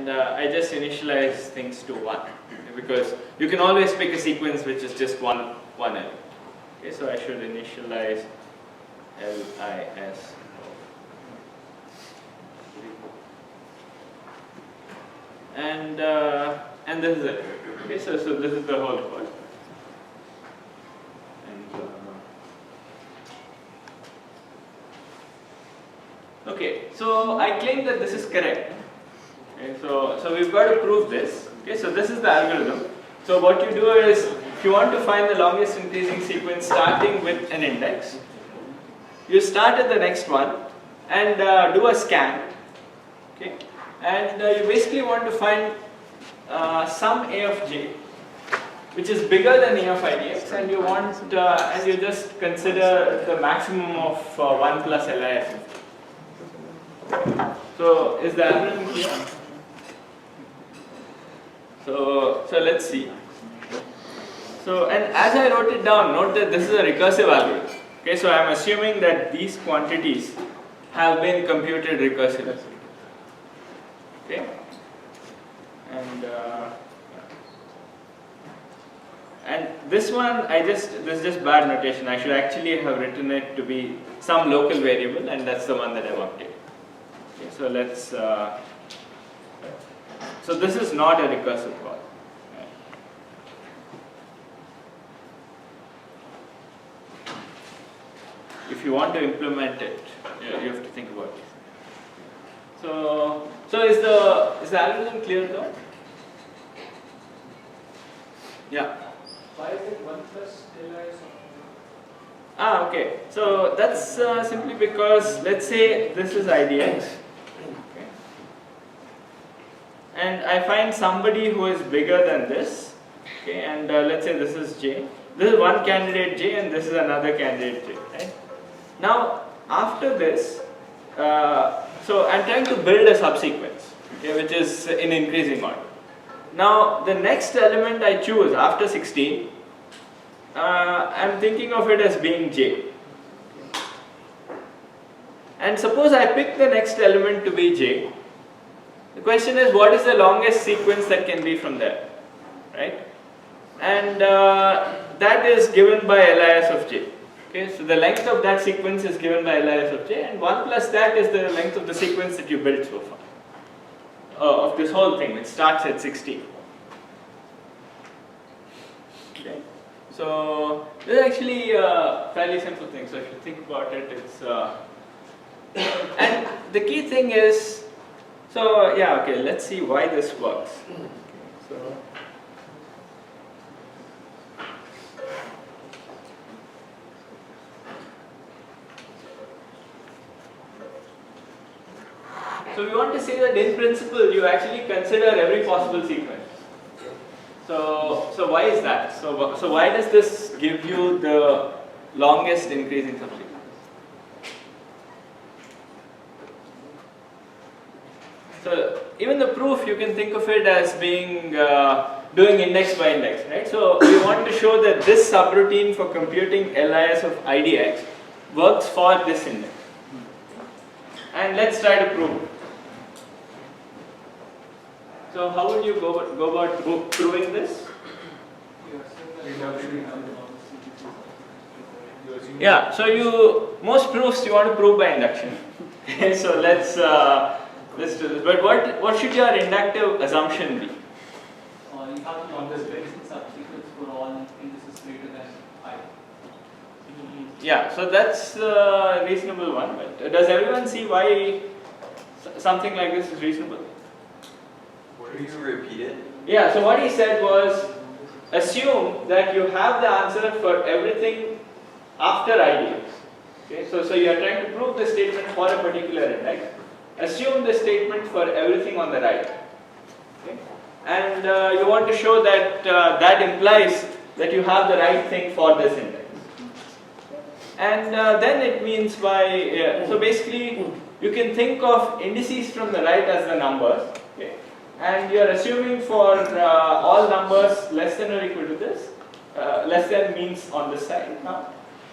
and I just initialize things to 1, because you can always pick a sequence which is just one element. Okay, so I should initialize LIS. And this is it. Okay, so this is the whole code. Okay, so I claim that this is correct. Okay, so we've got to prove this. Okay, so this is the algorithm. So what you do is, if you want to find the longest increasing sequence starting with an index, you start at the next one and do a scan. Okay, and you basically want to find some A of j, which is bigger than A of idx, and you want and you just consider the maximum of 1 plus LIS. So is the algorithm clear? So let's see. So, and as I wrote it down, note that this is a recursive algorithm. Okay, so I'm assuming that these quantities have been computed recursively. Okay, and this one, this is just bad notation. I should actually have written it to be some local variable, and that's the one that I've updated. Okay, so let's. So this is not a recursive call. If you want to implement it, you have to think about it. So is the algorithm clear though? Yeah. Why is it 1 plus LIS? Okay. So that's simply because, let's say this is IDX, okay, and I find somebody who is bigger than this, okay, and let's say this is J. This is one candidate J, and this is another candidate J. Right? Now, after this, so I'm trying to build a subsequence, okay, which is in increasing order. Now, the next element I choose after 16, I'm thinking of it as being J. And suppose I pick the next element to be J. The question is, what is the longest sequence that can be from there, right? And that is given by LIS of J. Okay, so the length of that sequence is given by LIS of J, and 1 plus that is the length of the sequence that you built so far. Of this whole thing, which starts at 16. Okay, so this is actually a fairly simple thing. So if you think about it, it's and the key thing is, so yeah, okay, let's see why this works. Okay, so we want to say that in principle you actually consider every possible sequence. So why is that? So why does this give you the longest increasing subsequence? So even the proof, you can think of it as being doing index by index, right? So we want to show that this subroutine for computing LIS of IDX works for this index. And let's try to prove it. So how would you go about proving this? Yeah, so most proofs you want to prove by induction. So let's do this. But what should your inductive assumption be? You have the longest increasing subsequence for all indices greater than 5. Yeah, so that's a reasonable one. But does everyone see why something like this is reasonable? Could you repeat it? Yeah, so what he said was, assume that you have the answer for everything after IDX. Okay, so you are trying to prove the statement for a particular index. Assume the statement for everything on the right. Okay? And you want to show that that implies that you have the right thing for this index. And then it means by, so basically you can think of indices from the right as the numbers. Okay? And you are assuming for all numbers less than or equal to this, less than means on this side now,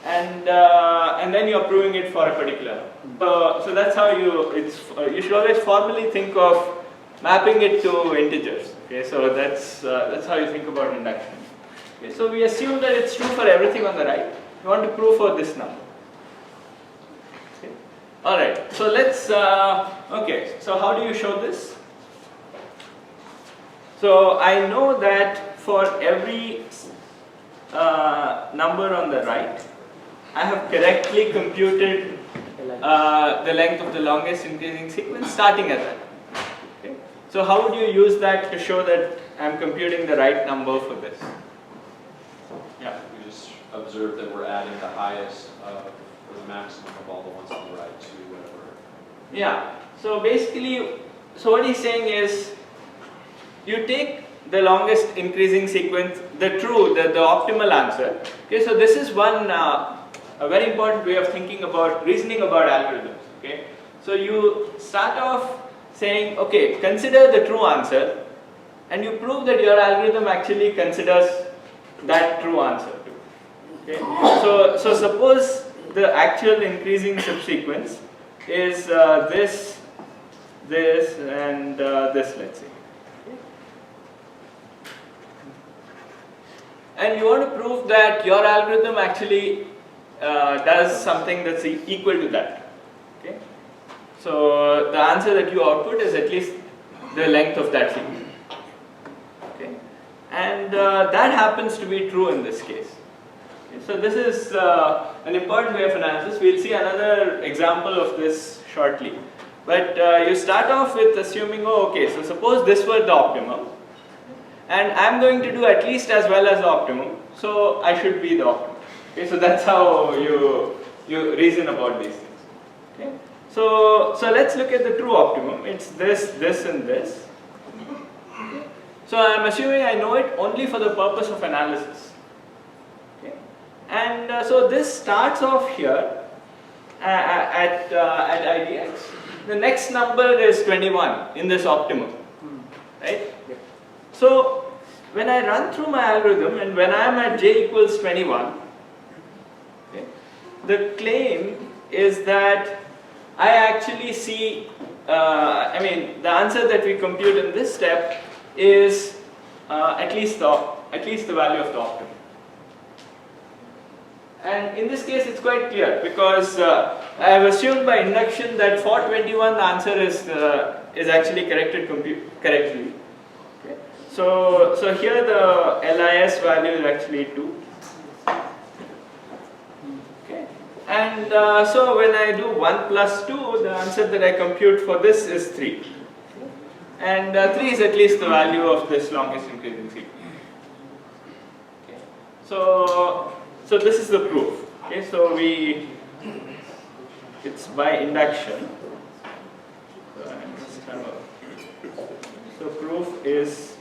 and then you are proving it for a particular. So that's how you should always formally think of mapping it to integers. Okay, so that's how you think about induction. Okay, so we assume that it's true for everything on the right. We want to prove for this number. Okay. All right. So let's. Okay. So how do you show this? So I know that for every number on the right, I have correctly computed the length of the longest increasing sequence starting at that. Okay. So how would you use that to show that I'm computing the right number for this? Yeah. We just observe that we're adding the highest or the maximum of all the ones on the right to whatever. Yeah. So basically, so what he's saying is, you take the longest increasing sequence, the optimal answer. Okay. So this is one a very important way of thinking about reasoning about algorithms. Okay. So you start off saying, okay, consider the true answer, and you prove that your algorithm actually considers that true answer. Okay. So suppose the actual increasing subsequence is this, and this, let's say. And you want to prove that your algorithm actually does something that's equal to that. Okay. So the answer that you output is at least the length of that sequence. Okay. And that happens to be true in this case. Okay. So this is an important way of analysis. We'll see another example of this shortly. But you start off with assuming, oh, okay, so suppose this were the optimum, and I'm going to do at least as well as the optimum, so I should be the optimum. Okay, so that's how you reason about these things. Okay, so let's look at the true optimum. It's this, and this. Okay. So I'm assuming I know it only for the purpose of analysis. Okay, and so this starts off here at IDX. The next number is 21 in this optimum, right? So when I run through my algorithm and when I am at j equals 21, okay, the claim is that I actually see, the answer that we compute in this step is at least the value of the optimum. And in this case it's quite clear because I have assumed by induction that for 21 the answer is actually correctly. Okay. So here the LIS value is actually 2. Okay. And so when I do 1 plus 2, the answer that I compute for this is 3. And 3 is at least the value of this longest increasing sequence. Okay. So this is the proof. Okay, so it's by induction. So proof is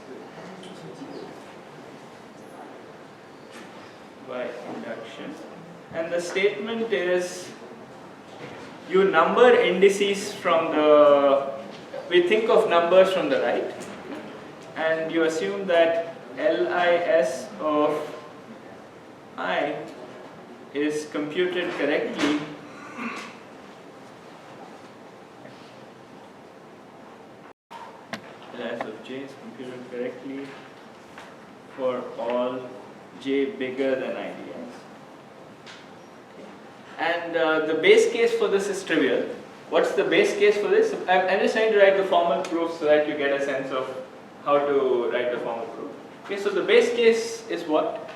by induction, and the statement is you number indices from we think of numbers from the right, and you assume that LIS of I is computed correctly LIS of j is computed correctly for all j bigger than IDX. And the base case for this is trivial. What's the base case for this? I'm just trying to write the formal proof so that you get a sense of how to write the formal proof. Okay, so the base case is what?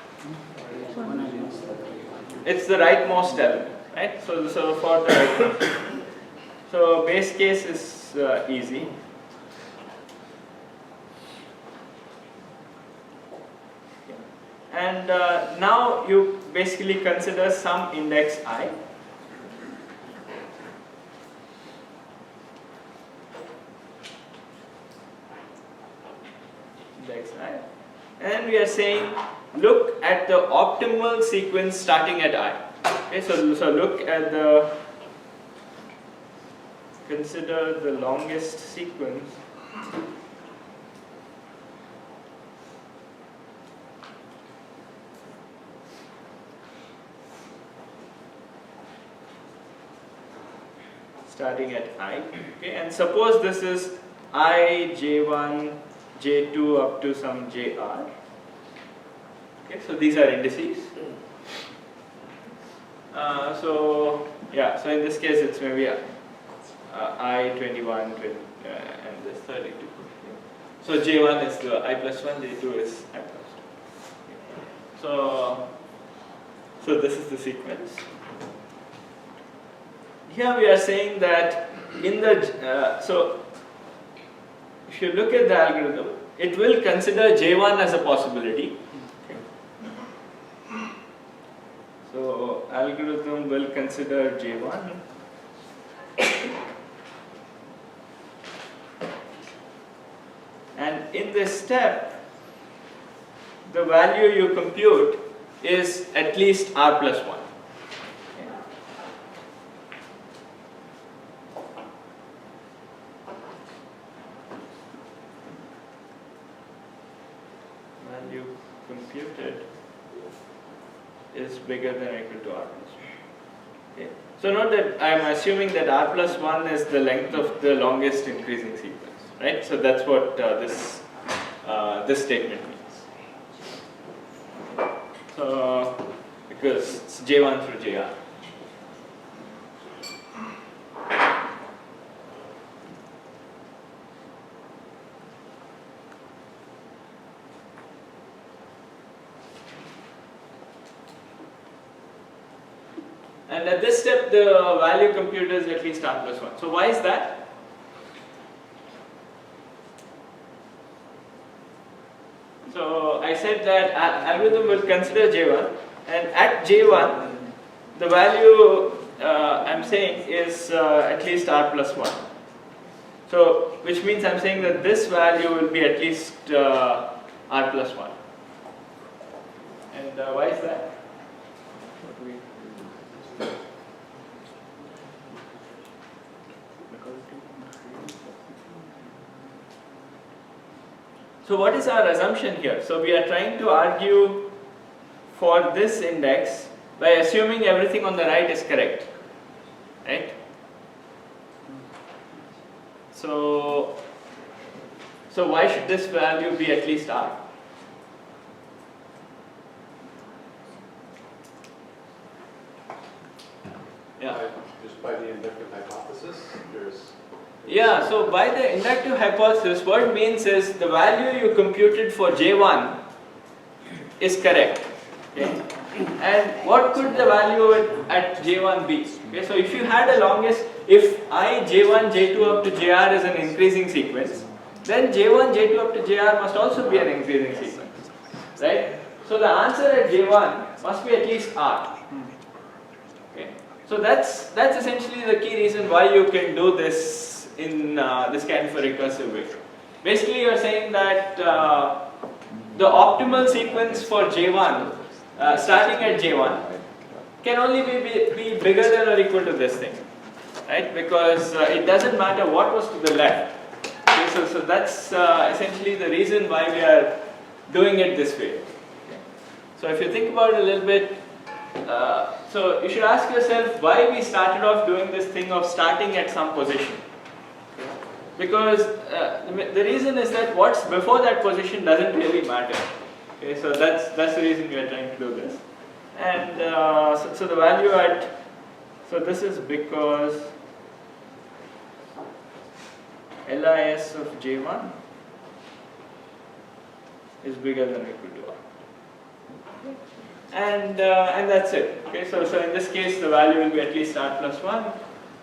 It's the rightmost element, right? So for the rightmost. So base case is easy. And now you basically consider some index I. Index I. And we are saying, look at the optimal sequence starting at I. Okay, so look at consider the longest sequence starting at I. Okay, and suppose this is I, J1, J2 up to some JR. Okay, so these are indices. So in this case it's maybe I, 21, 20, and this 32. So J1 is the I plus 1, J2 is I plus 2. So this is the sequence. Here we are saying that in the, so if you look at the algorithm, it will consider J1 as a possibility. So algorithm will consider J1. And in this step, the value you compute is at least R plus 1. Value computed is bigger than or equal to R plus 1. Okay. So note that I am assuming that R plus 1 is the length of the longest increasing sequence, right? So that's what this statement means. So because it's J1 through JR. And at this step, the value computed is at least R plus 1. So why is that? So I said that algorithm will consider J1, and at J1, the value I'm saying is at least R plus 1. So which means I'm saying that this value will be at least R plus 1. And why is that? So what is our assumption here? So we are trying to argue for this index by assuming everything on the right is correct, right? So why should this value be at least R? Yeah. Just by the inductive hypothesis, Yeah, so by the inductive hypothesis, what it means is the value you computed for J1 is correct. Okay? And what could the value at J1 be? Okay, so if you had a longest, if I, J1, J2 up to JR is an increasing sequence, then J1, J2 up to JR must also be an increasing sequence. Right? So the answer at J1 must be at least R. Okay? So that's essentially the key reason why you can do this in this kind of a recursive way. Basically, you are saying that the optimal sequence for J1, starting at J1, can only be bigger than or equal to this thing, right? Because it doesn't matter what was to the left. Okay, so that's essentially the reason why we are doing it this way. Okay. So if you think about it a little bit, so you should ask yourself why we started off doing this thing of starting at some position. Because the reason is that what's before that position doesn't really matter. Okay, so that's the reason we are trying to do this. And so the value at, so this is because LIS of J1 is bigger than or equal to R. And that's it. Okay, so in this case the value will be at least R plus 1.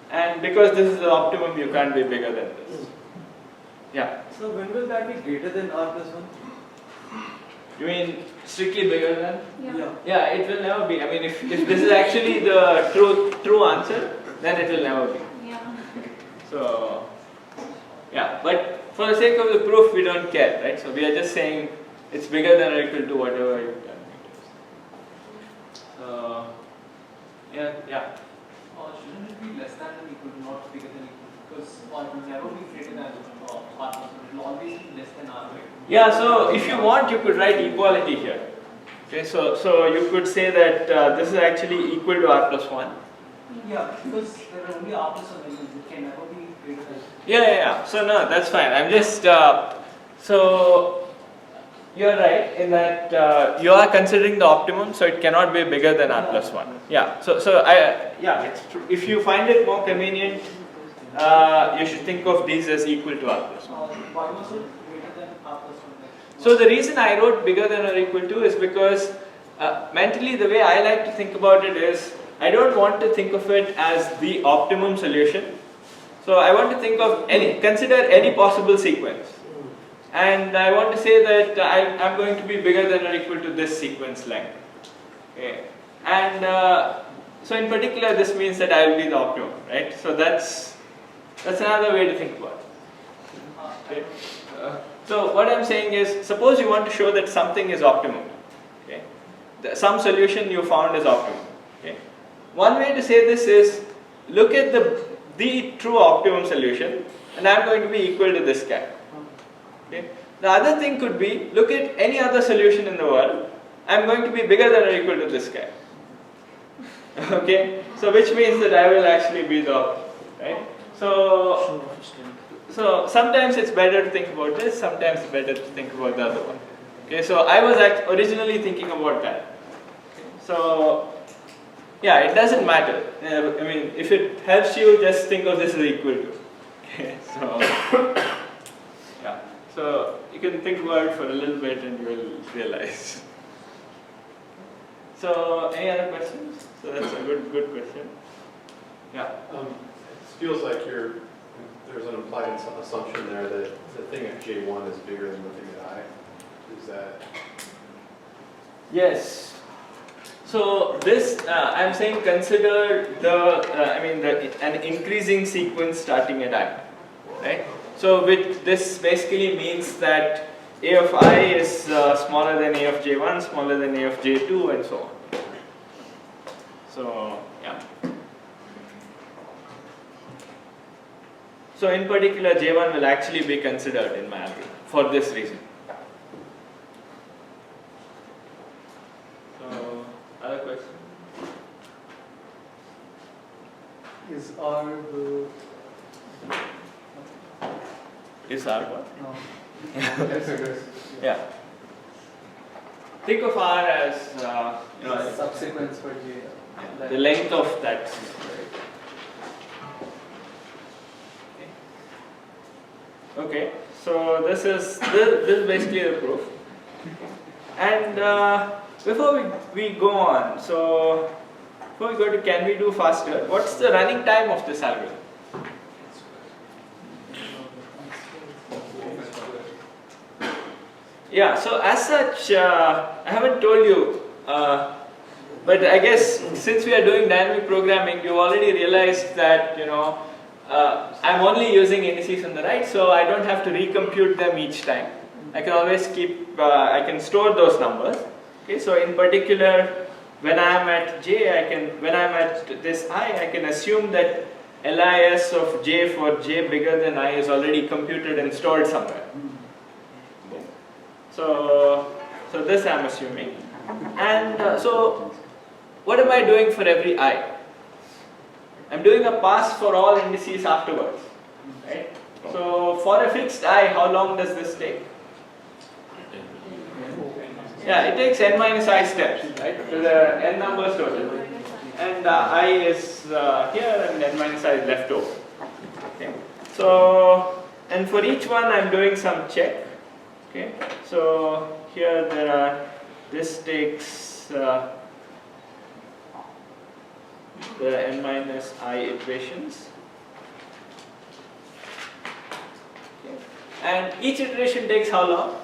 And because this is the optimum, you can't be bigger than this. Yeah. So when will that be greater than R plus 1? You mean strictly bigger than? Yeah. Yeah, it will never be. I mean, if this is actually the true answer, then it will never be. Yeah. So, yeah. But for the sake of the proof, we don't care, right? So we are just saying it's bigger than or equal to whatever you've done. So, yeah. Shouldn't it be less than or equal to, not bigger than equal to? Because or it will never be greater than R plus 1. It will always be less than R, right? Yeah, so if you want, you could write equality here. Okay, so you could say that this is actually equal to R plus 1. Yeah, because there are only R plus 1 elements. It can never be greater than Yeah. So no, that's fine. I'm just so you're right in that you are considering the optimum, so it cannot be bigger than r plus 1. Yeah. So it's true. If you find it more convenient, you should think of these as equal to r plus 1. Why was it greater than r plus 1? So the reason I wrote bigger than or equal to is because mentally the way I like to think about it is I don't want to think of it as the optimum solution. So I want to think of consider any possible sequence. And I want to say that I'm going to be bigger than or equal to this sequence length. Okay. And so in particular this means that I will be the optimum, right? So that's another way to think about it. Okay. So what I'm saying is, suppose you want to show that something is optimum. Okay. Some solution you found is optimum. Okay. One way to say this is, look at the true optimum solution, and I'm going to be equal to this guy. Okay. The other thing could be, look at any other solution in the world, I'm going to be bigger than or equal to this guy. Okay. So which means that I will actually be the optimum, right? So sometimes it's better to think about this, sometimes it's better to think about the other one. Okay, so I was originally thinking about that. So yeah, it doesn't matter. I mean, if it helps you, just think of this as equal to. Okay, so yeah, so you can think about it for a little bit and you will realize. So any other questions? So that's a good question. Yeah. It feels like there's an implied assumption there that the thing at J1 is bigger than the thing at I. Is that? Yes. So this, I'm saying consider an increasing sequence starting at I, right? So this basically means that A of I is smaller than A of J1, smaller than A of J2, and so on. So yeah. So in particular, J1 will actually be considered in my algorithm for this reason. So, other question? Is R the... Is R what? No. Yeah. Think of R as Subsequence for J. the length of that. Okay, so this is basically the proof. And before we go on, so before we go to can we do faster, what's the running time of this algorithm? Yeah, so as such, I haven't told you, but I guess since we are doing dynamic programming, you already realized that, I'm only using indices on the right, so I don't have to recompute them each time. I can always I can store those numbers. Okay, so in particular, when I am at J, when I am at this I can assume that LIS of J for J bigger than I is already computed and stored somewhere. So this I am assuming. And so what am I doing for every I? I'm doing a pass for all indices afterwards, right? So for a fixed I, how long does this take? Yeah, it takes n minus I steps, right? So there are n numbers total, and I is here, and n minus I is left over. Okay. So, and for each one, I'm doing some check. Okay. So here there are. This takes the n minus I iterations. Okay. And each iteration takes how long?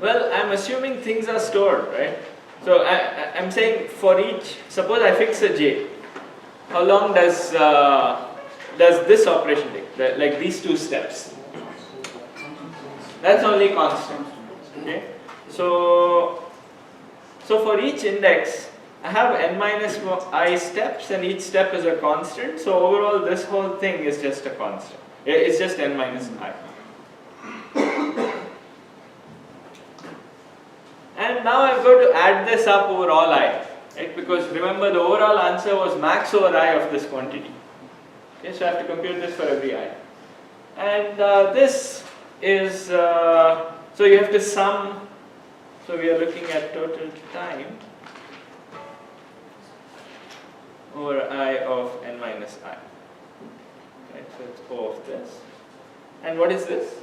Well, I'm assuming things are stored, right? So I'm saying for each, suppose I fix a j, how long does this operation take? Like these two steps. That's only constant. Okay. So for each index, I have n minus I steps, and each step is a constant. So overall, this whole thing is just a constant. It's just n minus I. And now I've got to add this up over all I. right? Because remember the overall answer was max over I of this quantity. Okay, so I have to compute this for every I. And this is, so you have to sum, so we are looking at total time over I of n minus I. Right, so it's O of this. And what is this?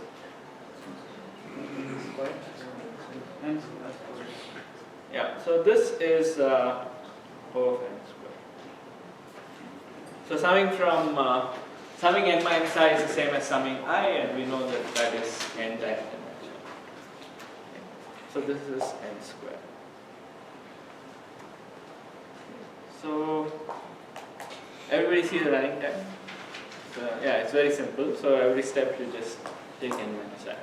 Yeah, so this is O of n squared. So summing n minus I is the same as summing I, and we know that that is n times n minus I. So this is n squared. So everybody see the running time? So, yeah, it's very simple. So every step you just take n minus I.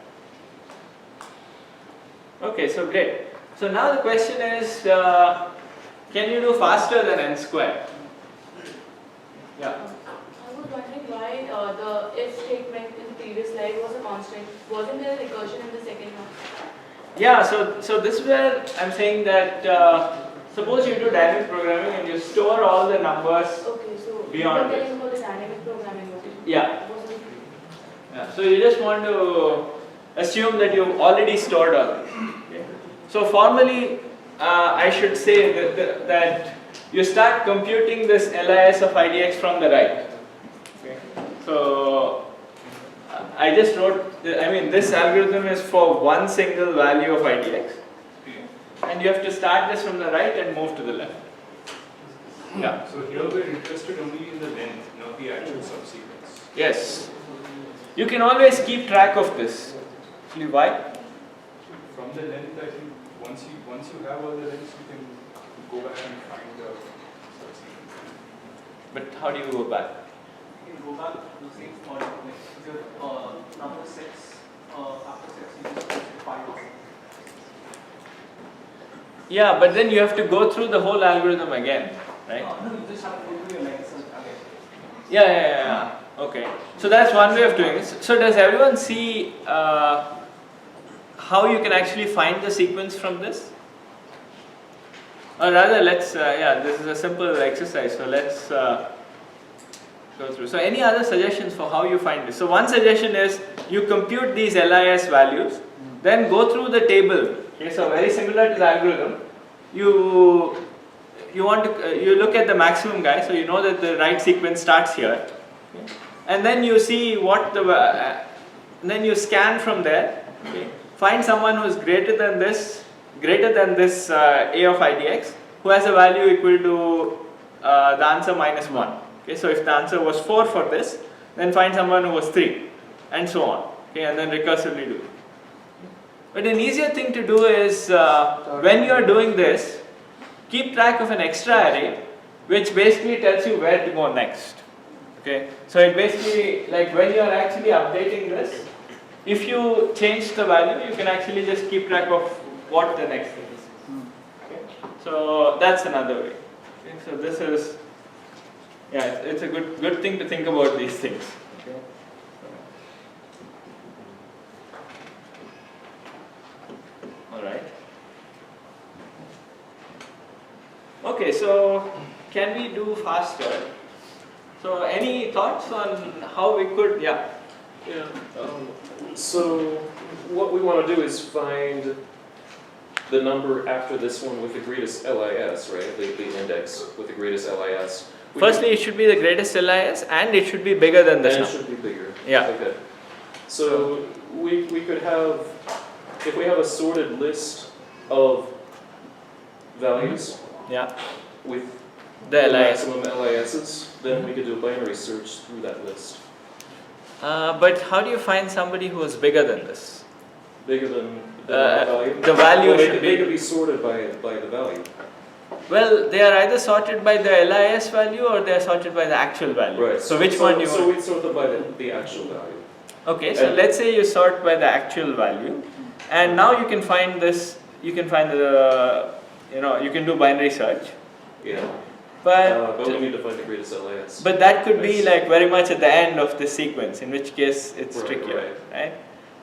Okay, so great. So now the question is, can you do faster than n squared? Yeah. I was wondering why the if statement in the previous slide was a constant. Wasn't there a recursion in the second one? Yeah, so this is where I'm saying that suppose you do dynamic programming and you store all the numbers. Okay, so Beyond you were this. telling about the dynamic programming. Yeah. Wasn't Yeah, so you just want to assume that you've already stored all this. Okay. So formally, I should say that you start computing this LIS of IDX from the right. Okay. So I just wrote, this algorithm is for one single value of IDX. And you have to start this from the right and move to the left. Yeah. So here we're interested only in the length, not the actual subsequence. Yes. You can always keep track of this. Actually, why? From the length, I think once you have all the lengths, you can go back and find the subsequence. But how do you go back? You can go back to the same spot, like if your number 6, after 6 you just put 5 or something. Yeah, but then you have to go through the whole algorithm again, right? No, you just have to go through your lengths again. Yeah. Okay. So that's one way of doing it. So does everyone see how you can actually find the sequence from this? Or rather, let's, this is a simple exercise, so let's go through. So any other suggestions for how you find this? So one suggestion is you compute these LIS values, then go through the table. Okay, so very similar to the algorithm. You look at the maximum guy, so you know that the right sequence starts here. Okay. And then you see what then you scan from there. Okay. Find someone who is greater than this A of IDX, who has a value equal to the answer minus 1. Okay, so if the answer was 4 for this, then find someone who was 3, and so on. Okay, and then recursively do it. But an easier thing to do is when you are doing this, keep track of an extra array, which basically tells you where to go next. Okay, so it basically, like when you are actually updating this, if you change the value, you can actually just keep track of what the next thing is. Okay, so that's another way. Okay, so this is, it's a good thing to think about these things. Okay. All right. Okay, so can we do faster? So any thoughts on how we could, Yeah. So what we want to do is find the number after this one with the greatest LIS, right? The index with the greatest LIS. Firstly, it should be the greatest LIS and it should be bigger than this And it number. should be bigger. Yeah. Okay. So we could have, if we have a sorted list of values Yeah, with the LIS. maximum LISs, then we could do a binary search through that list. But how do you find somebody who is bigger than this? Bigger than our value? The value Well, should they be. could be sorted by the value. Well, they are either sorted by the LIS value or they are sorted by the actual value. Right. So which one do you So want? we sort them by the actual value. Okay, so And- let's say you sort by the actual value, and now you can find this. You can find the, you can do binary search, Yeah. but But we need to find the greatest LIS. But that could be like very much at the end of the sequence, in which case it's Right, trickier, right?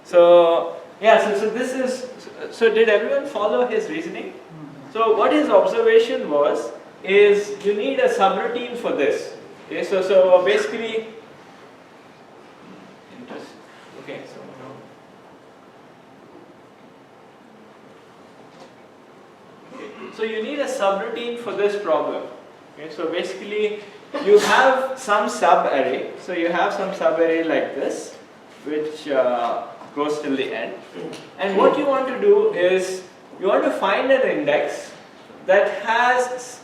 So yeah, so this is, so did everyone follow his reasoning? So what his observation was is you need a subroutine for this. Okay, so basically, okay, so you need a subroutine for this problem. Okay, so basically you have some sub-array. So you have some sub-array like this, which goes till the end. And what you want to do is, you want to find an index that has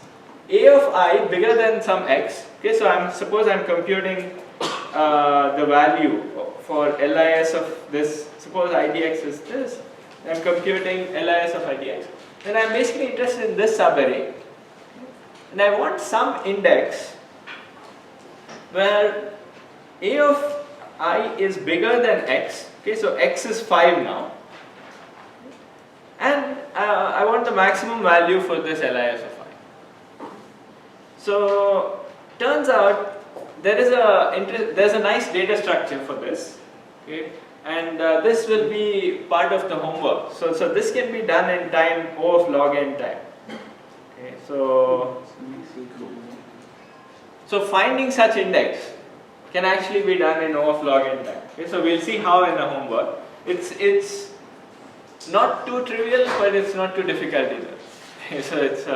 a of I bigger than some x. Okay, so suppose I'm computing the value for LIS of this. Suppose IDX is this. I'm computing LIS of IDX. Then I'm basically interested in this subarray, and I want some index where a of I is bigger than x. Okay, so x is 5 now, and I want the maximum value for this LIS of I. So turns out there's a nice data structure for this. Okay, and this will be part of the homework. So this can be done in time O of log n time. Okay, so finding such index can actually be done in O of log n time. Okay, so we'll see how in the homework. It's not too trivial, but it's not too difficult either. Okay, so it's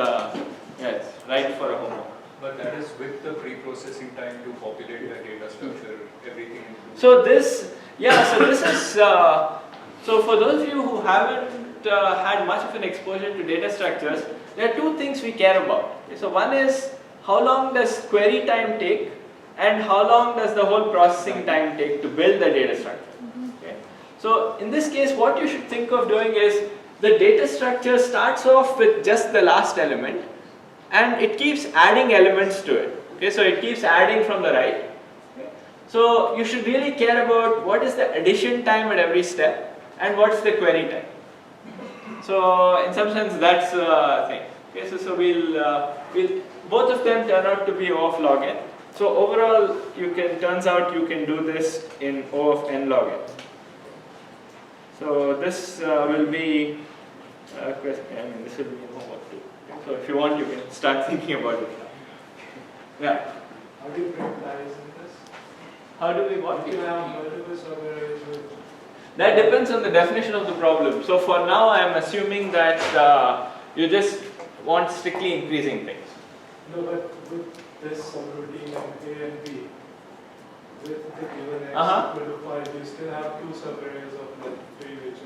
right for a homework. But that is with the pre-processing time to populate the data structure, everything. So this is, so for those of you who haven't had much of an exposure to data structures, there are two things we care about. Okay, so one is, how long does query time take, and how long does the whole processing time take to build the data structure. Okay. So in this case, what you should think of doing is, the data structure starts off with just the last element, and it keeps adding elements to it. Okay, so it keeps adding from the right. Okay. So you should really care about what is the addition time at every step, and what's the query time. So in some sense, that's the thing. Okay, so we'll both of them turn out to be O of log n. So overall, turns out you can do this in O of n log n. So this will be this will be homework too. So if you want, you can start thinking about it now. Yeah. How do you break ties in this? How do we what? You have multiple subarrays with. That depends on the definition of the problem. So for now, I am assuming that you just want strictly increasing things. No, but with this subroutine of A and B, with the given x equal to 5, you still have two subarrays of length 3 which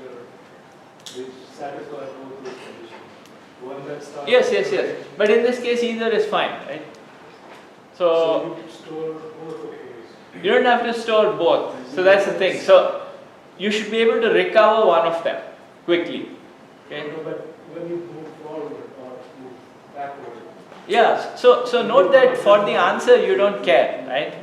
satisfy both those conditions. One that starts. Yes. But in this case, either is fine, right? So you store both of these. you don't have to store both. So that's the thing. So you should be able to recover one of them quickly. Okay. No, but when you move forward or move backward. Yeah, so note that for the answer you don't care, right?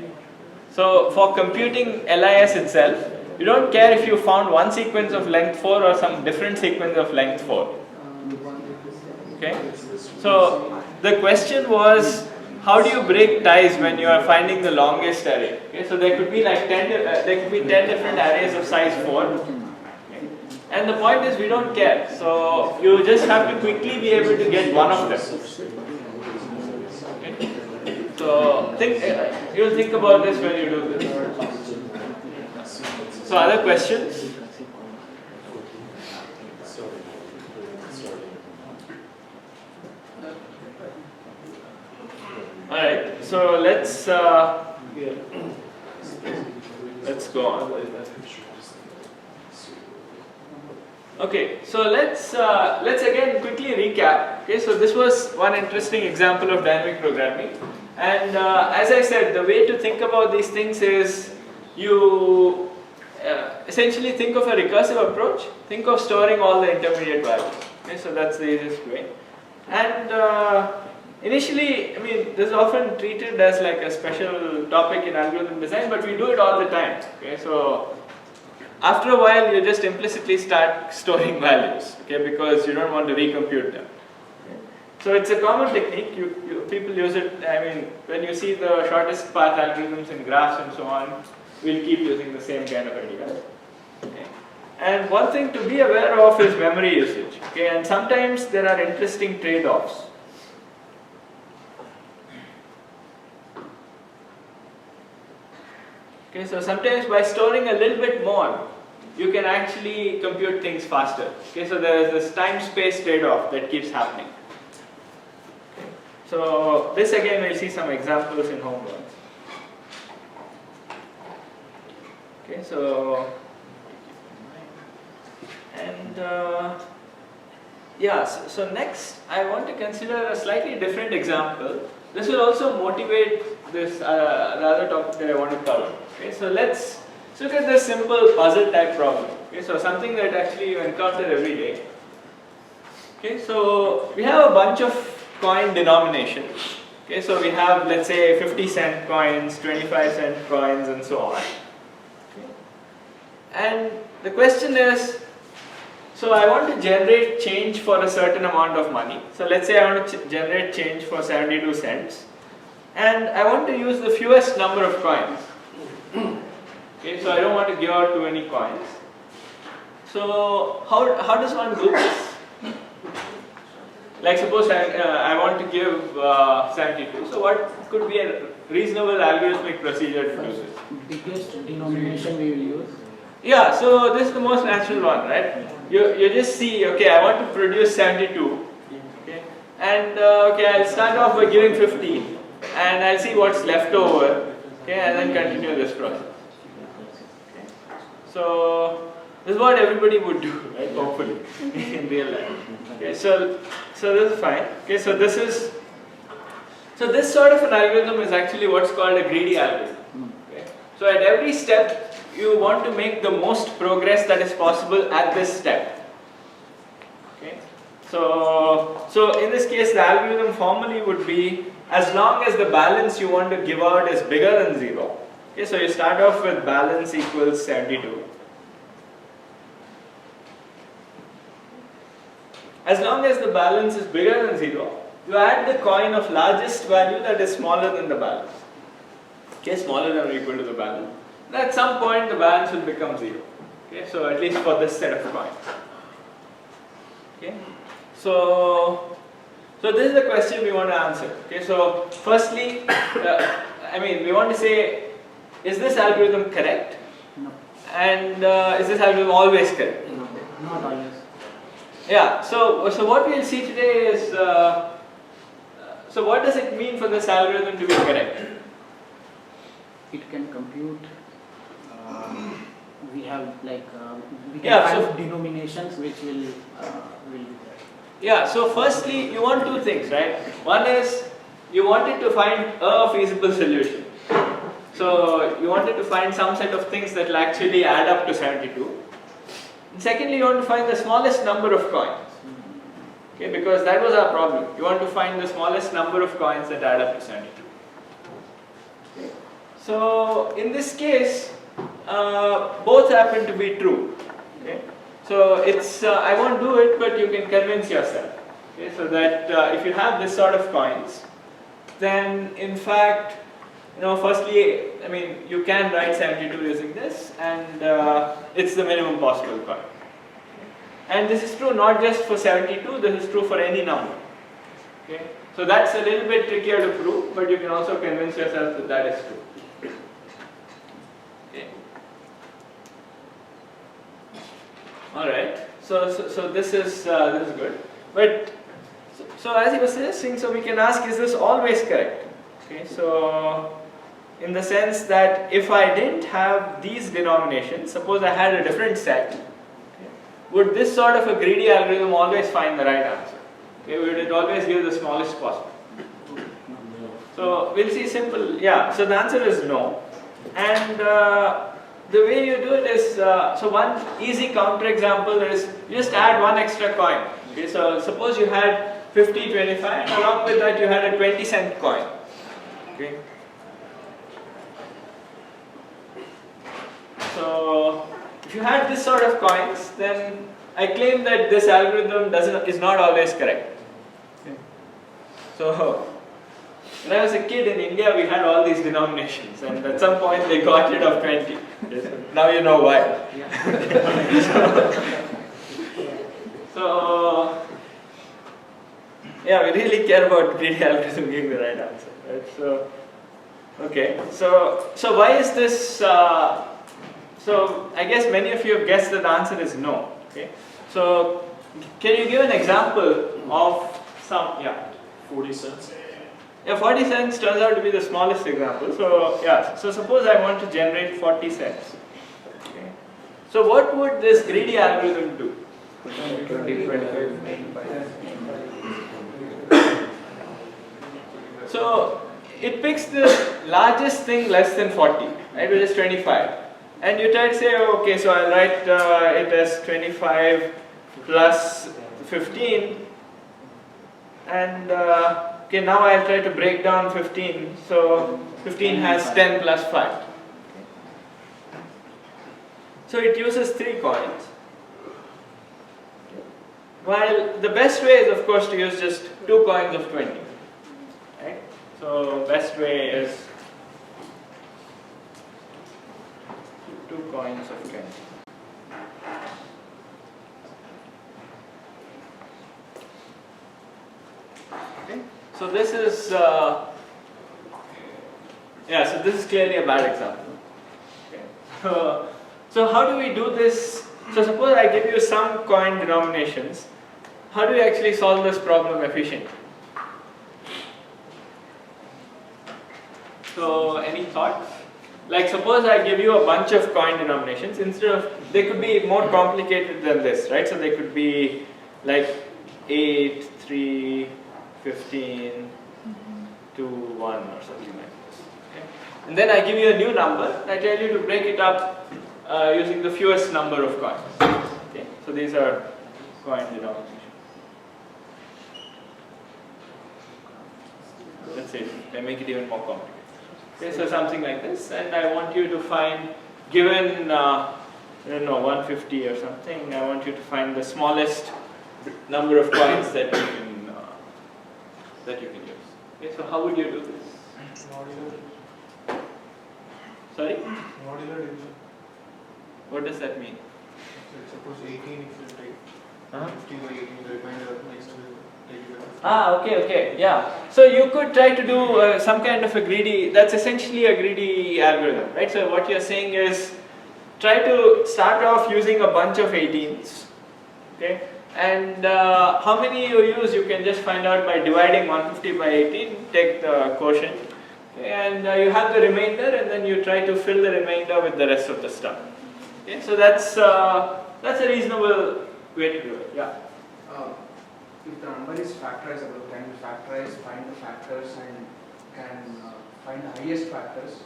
So for computing LIS itself, you don't care if you found one sequence of length 4 or some different sequence of length 4. Okay? So the question was, how do you break ties when you are finding the longest array? Okay, so there could be like 10 different arrays of size 4. Okay? And the point is, we don't care. So you just have to quickly be able to get one of them. So you'll think about this when you do this. So other questions? Alright, so let's go on. Okay, so let's again quickly recap. Okay, so this was one interesting example of dynamic programming. And as I said, the way to think about these things is you essentially think of a recursive approach. Think of storing all the intermediate values. Okay, so that's the easiest way. And initially, I mean, this is often treated as like a special topic in algorithm design, but we do it all the time. Okay, so after a while, you just implicitly start storing values. Okay, because you don't want to recompute them. So it's a common technique, people use it. I mean, when you see the shortest path algorithms in graphs and so on, we'll keep using the same kind of idea. Okay. And one thing to be aware of is memory usage. Okay, and sometimes there are interesting trade-offs. Okay, so sometimes by storing a little bit more, you can actually compute things faster. Okay, so there is this time-space trade-off that keeps happening. Okay. So this again, we'll see some examples in homework. Okay, so and so next I want to consider a slightly different example. This will also motivate this other topic that I want to cover. Okay, so let's look at this simple puzzle type problem. Okay, so something that actually you encounter every day. Okay, so we have a bunch of coin denominations. Okay, so we have, let's say, 50-cent coins, 25-cent coins, and so on. Okay. And the question is, so I want to generate change for a certain amount of money. So let's say I want to generate change for 72 cents. And I want to use the fewest number of coins. Okay, so I don't want to give out too many coins. So how does one do this? Like suppose I want to give 72. So what could be a reasonable algorithmic procedure to do this? Biggest denomination we will use. Yeah, so this is the most natural one, right? You just see, okay, I want to produce 72. Okay, and okay, I'll start off by giving 15, and I'll see what's left over. Okay, and then continue this process. Okay. So this is what everybody would do, right? Hopefully, in real life. Okay, so this is fine. Okay, so this sort of an algorithm is actually what's called a greedy algorithm. Okay, so at every step you want to make the most progress that is possible at this step. Okay, so in this case, the algorithm formally would be, as long as the balance you want to give out is bigger than 0. Okay, so you start off with balance equals 72. As long as the balance is bigger than 0, you add the coin of largest value that is smaller than the balance. Okay, smaller than or equal to the balance. At some point, the balance will become 0. Okay, so at least for this set of coins. Okay, so this is the question we want to answer. Okay, so firstly, we want to say, is this algorithm correct? No. And is this algorithm always correct? No, not always. Yeah. So what we'll see today is, so what does it mean for this algorithm to be correct? It can compute. We have like we can Yeah, find so- denominations which will be there. Yeah, so firstly, you want two things, right? One is, you wanted to find a feasible solution. So, you wanted to find some set of things that will actually add up to 72. And secondly, you want to find the smallest number of coins. Okay, because that was our problem. You want to find the smallest number of coins that add up to 72. Okay. So, in this case, both happen to be true. Okay. So it's, I won't do it, but you can convince yourself. Okay, so that if you have this sort of coins, then in fact, firstly, you can write 72 using this, and it's the minimum possible coin. And this is true not just for 72, this is true for any number. Okay, so that's a little bit trickier to prove, but you can also convince yourself that that is true. Okay. All right. So this is good. But so as he was suggesting, so we can ask, is this always correct? Okay. So in the sense that if I didn't have these denominations, suppose I had a different set, okay, would this sort of a greedy algorithm always find the right answer? Okay, would it always give the smallest possible? So we'll see simple. Yeah. So the answer is no. And the way you do it is, so one easy counterexample is just add one extra coin. Okay, so suppose you had 50, 25, and along with that you had a 20-cent coin. Okay. So if you had this sort of coins, then I claim that this algorithm is not always correct. Okay. So when I was a kid in India, we had all these denominations, and at some point they got rid of 20. Now you know why. So, yeah, we really care about greedy algorithm being the right answer, right? So, okay, so why is this? So I guess many of you have guessed that the answer is no. Okay, so can you give an example of some? Yeah, 40 cents? yeah, 40 cents turns out to be the smallest example. So yeah, so suppose I want to generate 40 cents. Okay, so what would this greedy algorithm do? 20, 25, 95. So it picks the largest thing less than 40, right, which is 25. And you try to say, oh, okay, so I'll write it as 25 plus 15. And okay, now I'll try to break down 15. So 15 has 10 plus 5. So it uses 3 coins. While the best way is, of course, to use just 2 coins of 20. Right? So best way is 2 coins of 20. Okay. So this is so this is clearly a bad example. Okay. So how do we do this? So suppose I give you some coin denominations. How do we actually solve this problem efficiently? So any thoughts? Like suppose I give you a bunch of coin denominations, instead of, they could be more complicated than this, right? So they could be like 8, 3, 15, 2, 1 or something like this. Okay? And then I give you a new number, I tell you to break it up using the fewest number of coins. Okay? So these are coin denominations. Let's say I make it even more complicated. Okay, so something like this, and I want you to find, given I don't know, 150 or something, I want you to find the smallest number of coins that you can use. Okay, so how would you do this? Modular. Sorry? Modular division. What does that mean? So suppose 18 if you take 50 by 18, the remainder next to it. Okay, yeah. So you could try to do some kind of a greedy, that's essentially a greedy algorithm, right? So what you're saying is, try to start off using a bunch of 18s, okay? And how many you use, you can just find out by dividing 150 by 18, take the quotient, okay? And you have the remainder, and then you try to fill the remainder with the rest of the stuff. Okay, so that's a reasonable way to do it, yeah. If the number is factorizable, can we factorize, find the factors and can find the highest factors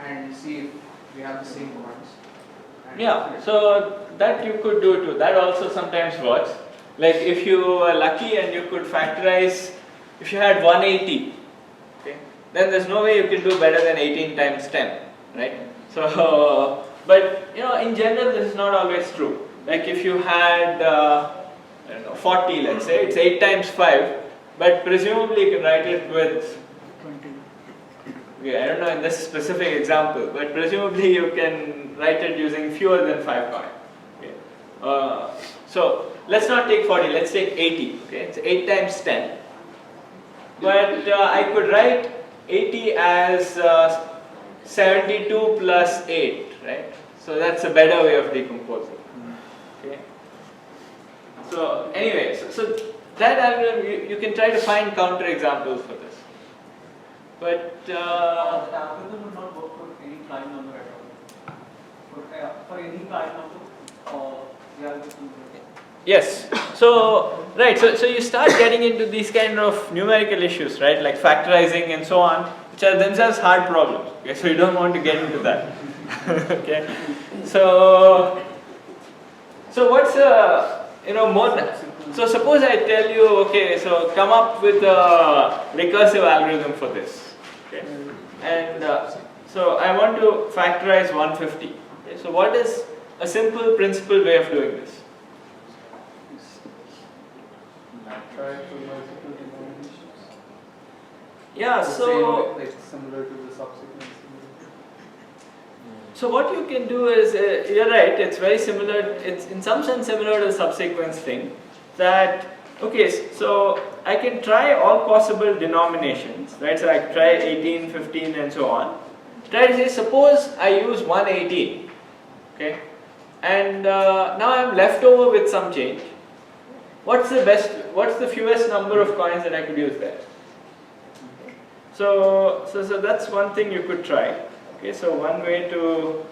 and see if we have the same ones? Yeah, so that you could do too. That also sometimes works. Like if you are lucky and you could factorize, if you had 180, okay, then there's no way you can do better than 18 times 10, right? So, but you know, in general, this is not always true. Like if you had I don't know, 40, let's say, it's 8 times 5, but presumably you can write it with 20. Okay, I don't know in this specific example, but presumably you can write it using fewer than 5 coins. Okay. So let's not take 40, let's take 80. Okay, it's 8 times 10. But I could write 80 as 72 plus 8, right? So that's a better way of decomposing. Okay. So anyway, so that algorithm, you can try to find counterexamples for this. But the algorithm would not work for any prime number at all. For any prime number, the algorithm will. yes, so right, so you start getting into these kind of numerical issues, right, like factorizing and so on, which are themselves hard problems. Okay, so you don't want to get into that. Okay, so what's more? So suppose I tell you, okay, so come up with a recursive algorithm for this. Okay, and so I want to factorize 150. Okay, so what is a simple principled way of doing this? Yeah, The so same, like similar to the subsequent. so what you can do is, you're right, it's very similar, it's in some sense similar to the subsequence thing, that, okay, so I can try all possible denominations, right, so I can try 18, 15 and so on. Try to say, suppose I use 118, okay, and now I'm left over with some change. What's the fewest number of coins that I could use there? So that's one thing you could try. Okay, so one way to,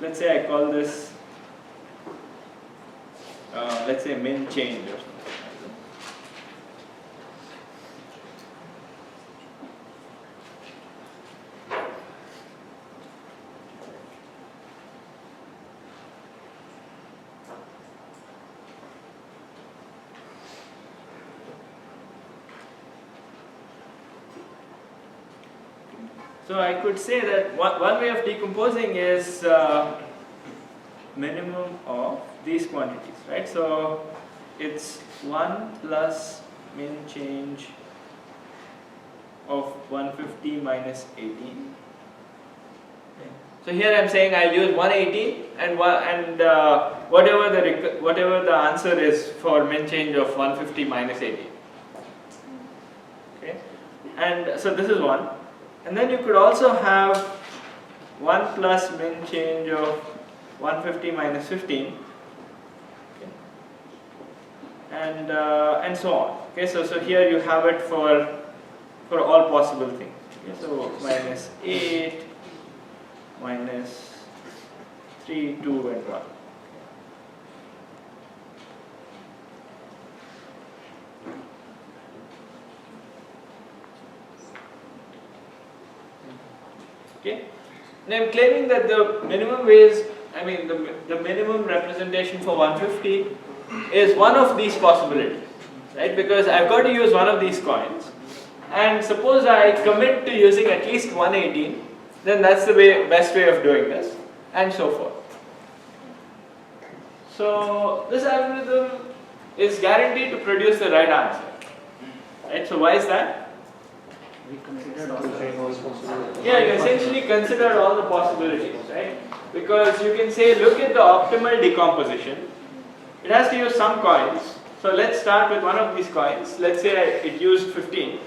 let's say I call this, let's say min change or something. So I could say that one way of decomposing is minimum of these quantities, right? So it's 1 plus min change of 150 minus 18. So here I'm saying I'll use 180 and whatever the answer is for min change of 150 minus 18. Okay, and so this is one. And then you could also have 1 plus min change of 150 minus 15, okay, and so on. Okay, so here you have it for all possible things. Okay, so minus 8, minus 3, 2, and 1. Okay. Now I'm claiming that the minimum ways, I mean the minimum representation for 150 is one of these possibilities, right? Because I've got to use one of these coins, and suppose I commit to using at least 118, then that's the best way of doing this, and so forth. So this algorithm is guaranteed to produce the right answer, right? So why is that? We considered all the Yeah, you essentially consider all the possibilities, right? Because you can say, look at the optimal decomposition. It has to use some coins. So let's start with one of these coins. Let's say it used 15.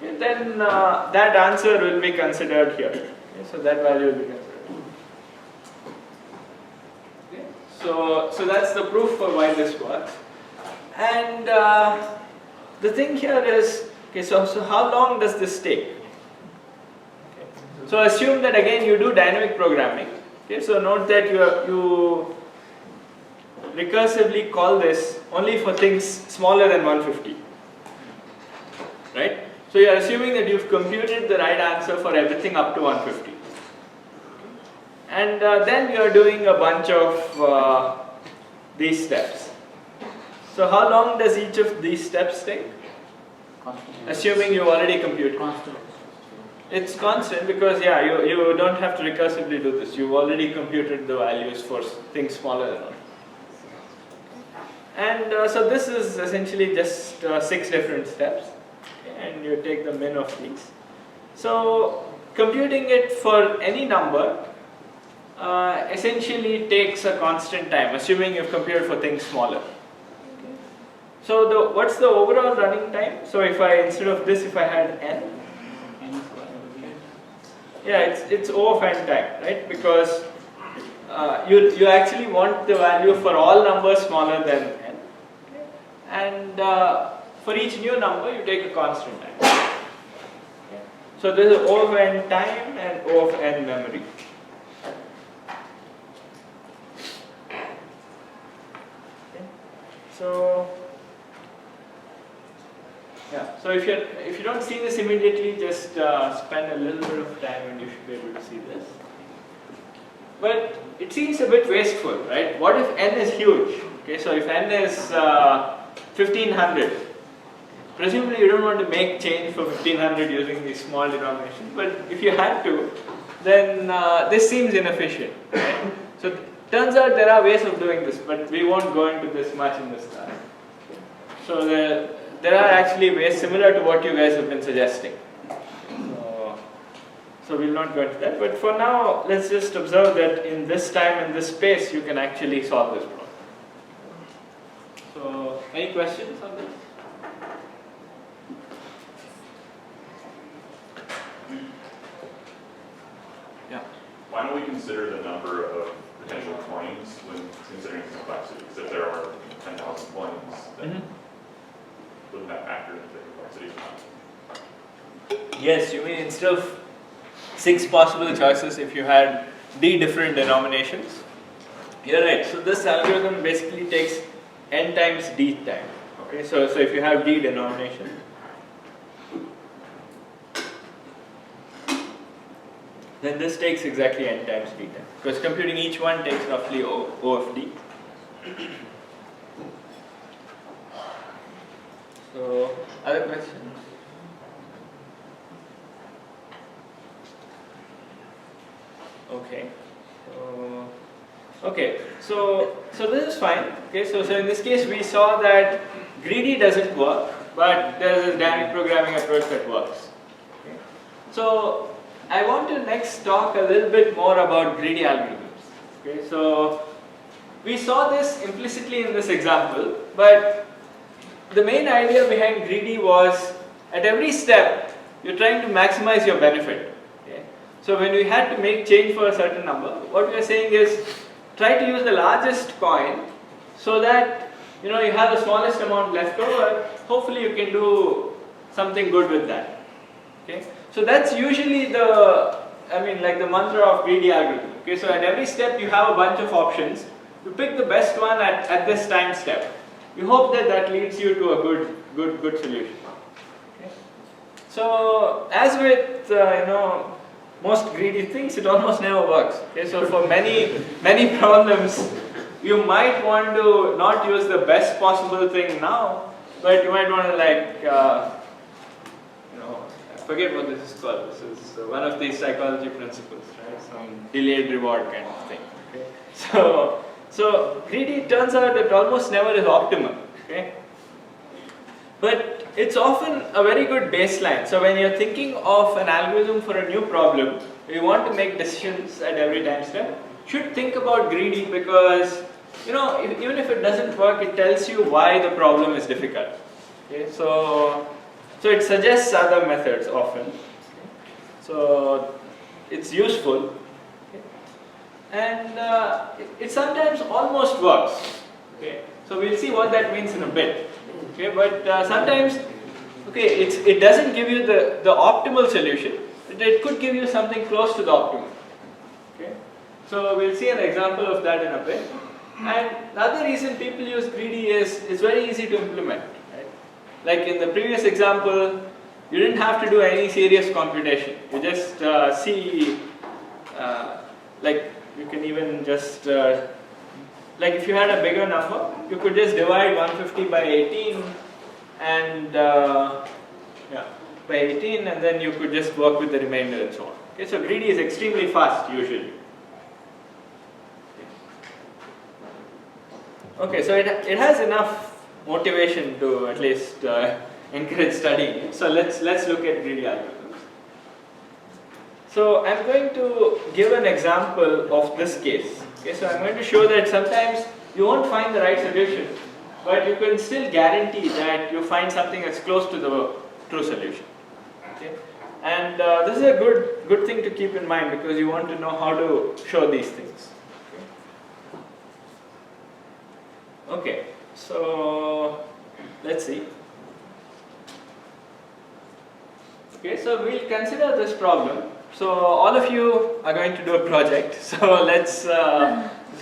And then that answer will be considered here. Okay, so that value will be considered. Okay, so that's the proof for why this works. And the thing here is, okay, so how long does this take? Okay. So assume that again you do dynamic programming. Okay, so note that you recursively call this only for things smaller than 150. Right? So you are assuming that you've computed the right answer for everything up to 150. And then you are doing a bunch of these steps. So how long does each of these steps take? constant. Assuming you already computed. Constant. It's constant because you don't have to recursively do this. You've already computed the values for things smaller than 1. And so this is essentially just 6 different steps, and you take the min of these. So computing it for any number essentially takes a constant time, assuming you've computed for things smaller. So what's the overall running time? So if I, instead of this, if I had n, yeah, it's O of n time, right? Because you actually want the value for all numbers smaller than n, and for each new number you take a constant time. So this is O of n time and O of n memory. Okay. So yeah, so if you don't see this immediately, just spend a little bit of time and you should be able to see this. But it seems a bit wasteful, right? What if n is huge? Okay, so if n is 1500, presumably you don't want to make change for 1500 using these small denominations, but if you had to, then this seems inefficient, right? So turns out there are ways of doing this, but we won't go into this much in this class. So there are actually ways similar to what you guys have been suggesting. So we'll not go into that. But for now, let's just observe that in this time and this space, you can actually solve this problem. So, any questions on this? Yeah. Why don't we consider the number of potential coins when considering complexity? Because if there are 10,000 coins, then wouldn't that factor into the complexity? Yes, you mean instead of 6 possible choices, if you had d different denominations? You're right. So this algorithm basically takes n times d time. Okay, so if you have d denomination, then this takes exactly n times d time, because computing each one takes roughly O of d. So, other questions? Okay, so this is fine. Okay, so in this case we saw that greedy doesn't work, but there is a dynamic programming approach that works. Okay. So I want to next talk a little bit more about greedy algorithms. Okay, so we saw this implicitly in this example, but the main idea behind greedy was at every step you're trying to maximize your benefit. Okay. So when we had to make change for a certain number, what we are saying is try to use the largest coin so that you have the smallest amount left over. Hopefully you can do something good with that. Okay. So that's usually the mantra of greedy algorithm. Okay. So at every step you have a bunch of options. You pick the best one at this time step. You hope that leads you to a good solution. Okay. So as with most greedy things, it almost never works. Okay, so for many problems, you might want to not use the best possible thing now, but you might want to I forget what this is called. This is one of these psychology principles, right? Some delayed reward kind of thing. Okay, so greedy turns out that almost never is optimal. Okay, but it's often a very good baseline. So when you're thinking of an algorithm for a new problem, you want to make decisions at every time step, you should think about greedy because even if it doesn't work, it tells you why the problem is difficult. Okay, so it suggests other methods often. Okay. So it's useful, okay. And it sometimes almost works. Okay, so we'll see what that means in a bit. Okay, but sometimes, it doesn't give you the optimal solution. It could give you something close to the optimal. Okay, so we'll see an example of that in a bit. And the other reason people use greedy is it's very easy to implement. Right? Like in the previous example, you didn't have to do any serious computation. You just see, you can even just if you had a bigger number, you could just divide 150 by 18 and by 18, and then you could just work with the remainder and so on. Okay, so greedy is extremely fast usually. Okay, so it has enough motivation to at least encourage studying. So let's look at greedy algorithms. So I'm going to give an example of this case. Okay, so I'm going to show that sometimes you won't find the right solution, but you can still guarantee that you find something that's close to the true solution. Okay, and this is a good thing to keep in mind because you want to know how to show these things. Okay, so let's see. Okay, so we'll consider this problem. So all of you are going to do a project. So it's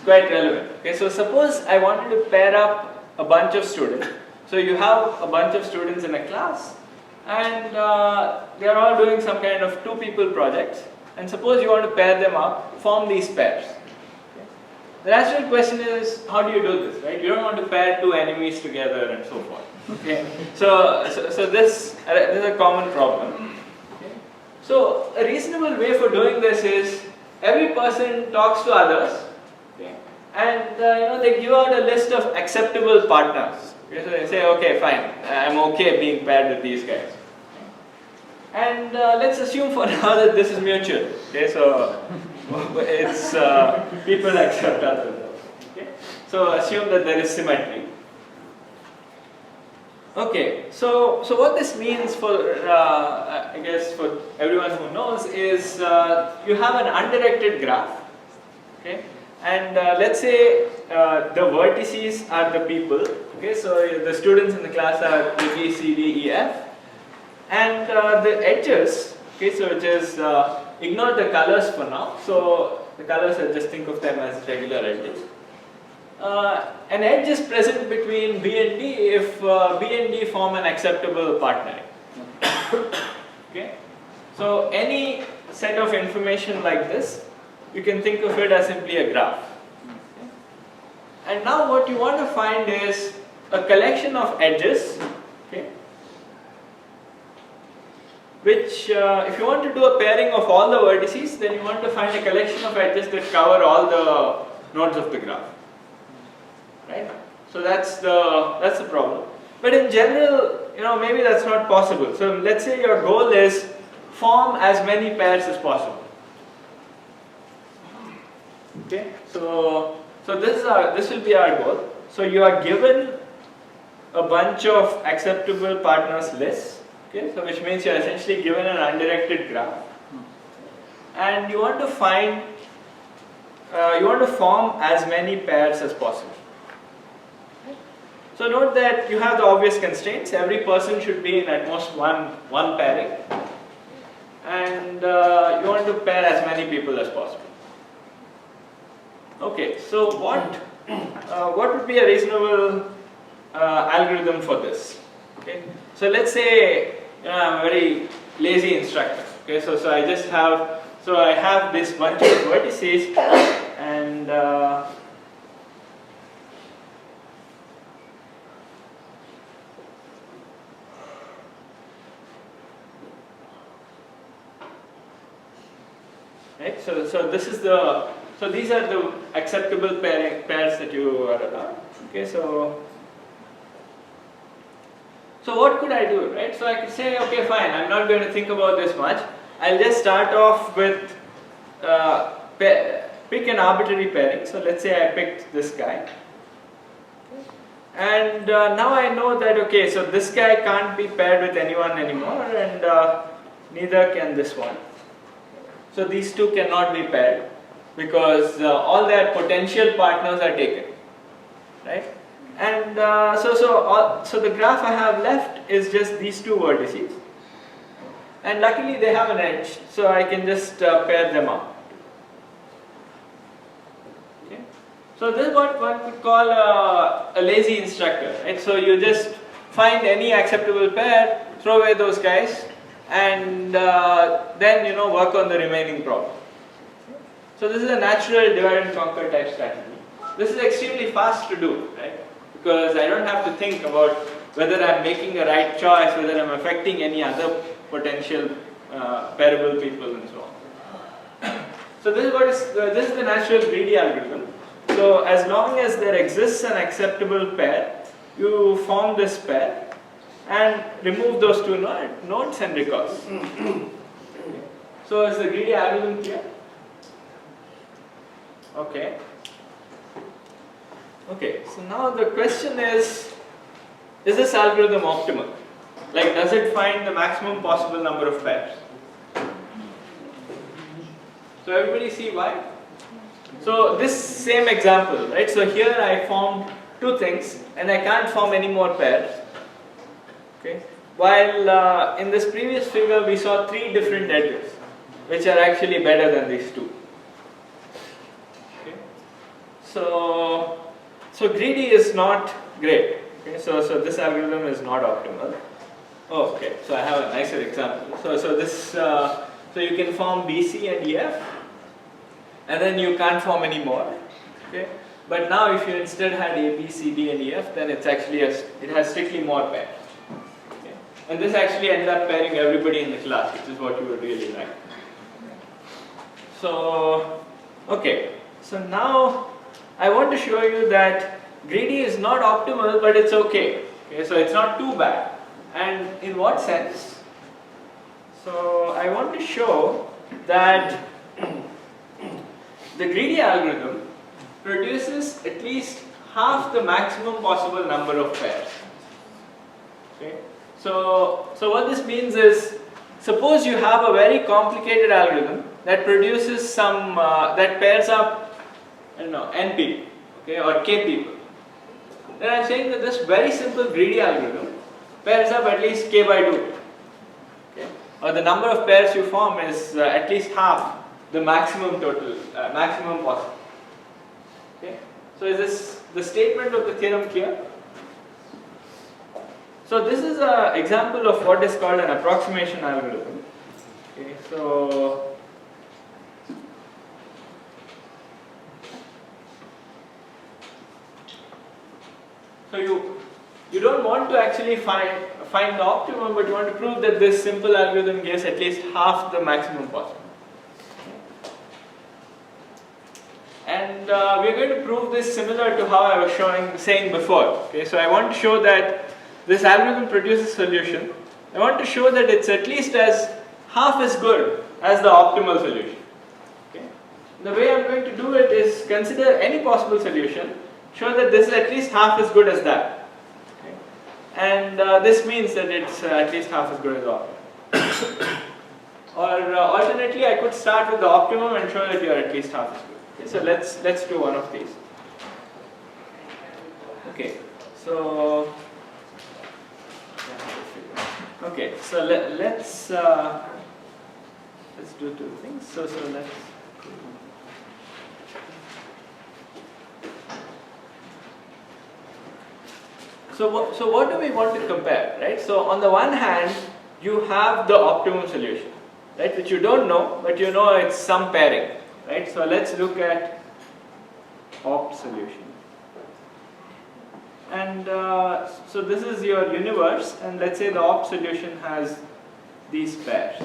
quite relevant. Okay, so suppose I wanted to pair up a bunch of students. So you have a bunch of students in a class, and they are all doing some kind of 2-people projects. And suppose you want to pair them up, form these pairs. Okay. The natural question is, how do you do this, right? You don't want to pair 2 enemies together and so forth. Okay, so this is a common problem. Okay. So a reasonable way for doing this is every person talks to others, okay, and they give out a list of acceptable partners. Okay, so they say, okay, fine, I'm okay being paired with these guys. And let's assume for now that this is mutual. Okay, so it's people accept other. Okay, so assume that there is symmetry. Okay, so what this means for I guess for everyone who knows is you have an undirected graph. Okay, and let's say the vertices are the people. Okay, so the students in the class are A, B, C, D, E, F. And the edges, okay, so which is, ignore the colors for now, so the colors, I just think of them as regular edges. An edge is present between B and D if B and D form an acceptable partnering. Okay, so any set of information like this, you can think of it as simply a graph. Okay. And now what you want to find is a collection of edges, okay, which if you want to do a pairing of all the vertices, then you want to find a collection of edges that cover all the nodes of the graph, right? So that's the problem. But in general, maybe that's not possible. So let's say your goal is form as many pairs as possible. Okay, so this will be our goal. So you are given a bunch of acceptable partners lists. Okay, so which means you are essentially given an undirected graph, and you want to find, you want to form as many pairs as possible. So note that you have the obvious constraints. Every person should be in at most one pairing, and you want to pair as many people as possible. Okay, so what would be a reasonable algorithm for this? Okay, so let's say I'm a very lazy instructor. Okay, so I just have, so I have this bunch of vertices, and right. So this is the, so these are the acceptable pairs that you are allowed. Okay, so what could I do, right? So I could say, okay, fine, I'm not going to think about this much. I'll just start off with pick an arbitrary pairing. So let's say I picked this guy. And now I know that, okay, so this guy can't be paired with anyone anymore, and neither can this one. So these two cannot be paired because all their potential partners are taken, right? And so the graph I have left is just these two vertices, and luckily they have an edge, so I can just pair them up. Okay. So this is what one could call a lazy instructor, right? So you just find any acceptable pair, throw away those guys, and then work on the remaining problem. So this is a natural divide and conquer type strategy. This is extremely fast to do, right? Because I don't have to think about whether I'm making a right choice, whether I'm affecting any other potential pairable people and so on. So this is the natural greedy algorithm. So as long as there exists an acceptable pair, you form this pair and remove those two nodes and recurse. So is the greedy algorithm clear? Okay. Okay, so now the question is this algorithm optimal? Like, does it find the maximum possible number of pairs? So everybody see why? So this same example, right? So here I formed two things and I can't form any more pairs. Okay. While in this previous figure we saw three different edges which are actually better than these two. Okay. So greedy is not great. Okay, so this algorithm is not optimal. Oh, okay, so I have a nicer example. So you can form BC and EF, and then you can't form any more. Okay, but now if you instead had A, B, C, D, and EF, then it's actually it has strictly more pairs. Okay, and this actually ended up pairing everybody in the class, which is what you would really like. So okay, so now I want to show you that greedy is not optimal, but it's okay. Okay, so it's not too bad. And in what sense? So I want to show that the greedy algorithm produces at least half the maximum possible number of pairs. Okay? So what this means is, suppose you have a very complicated algorithm that produces some, that pairs up, I don't know, n people, okay, or k people. Then I'm saying that this very simple greedy algorithm pairs up at least k by 2. Okay? Or the number of pairs you form is at least half the maximum total, maximum possible. Okay? So is this the statement of the theorem clear? So this is an example of what is called an approximation algorithm. Okay, so you don't want to actually find the optimum, but you want to prove that this simple algorithm gives at least half the maximum possible. And we are going to prove this similar to how I was saying before. Okay, so I want to show that this algorithm produces a solution. I want to show that it's at least as half as good as the optimal solution. Okay. The way I'm going to do it is consider any possible solution, show that this is at least half as good as that. Okay. And this means that it's at least half as good as the optimum. Or alternately, I could start with the optimum and show that you are at least half as good. Okay, so let's do one of these. Okay, so let's do two things. So let's. So what do we want to compare, right? So on the one hand, you have the optimum solution, right, which you don't know, but you know it's some pairing. Right, so let's look at opt solution. And so this is your universe, and let's say the opt solution has these pairs.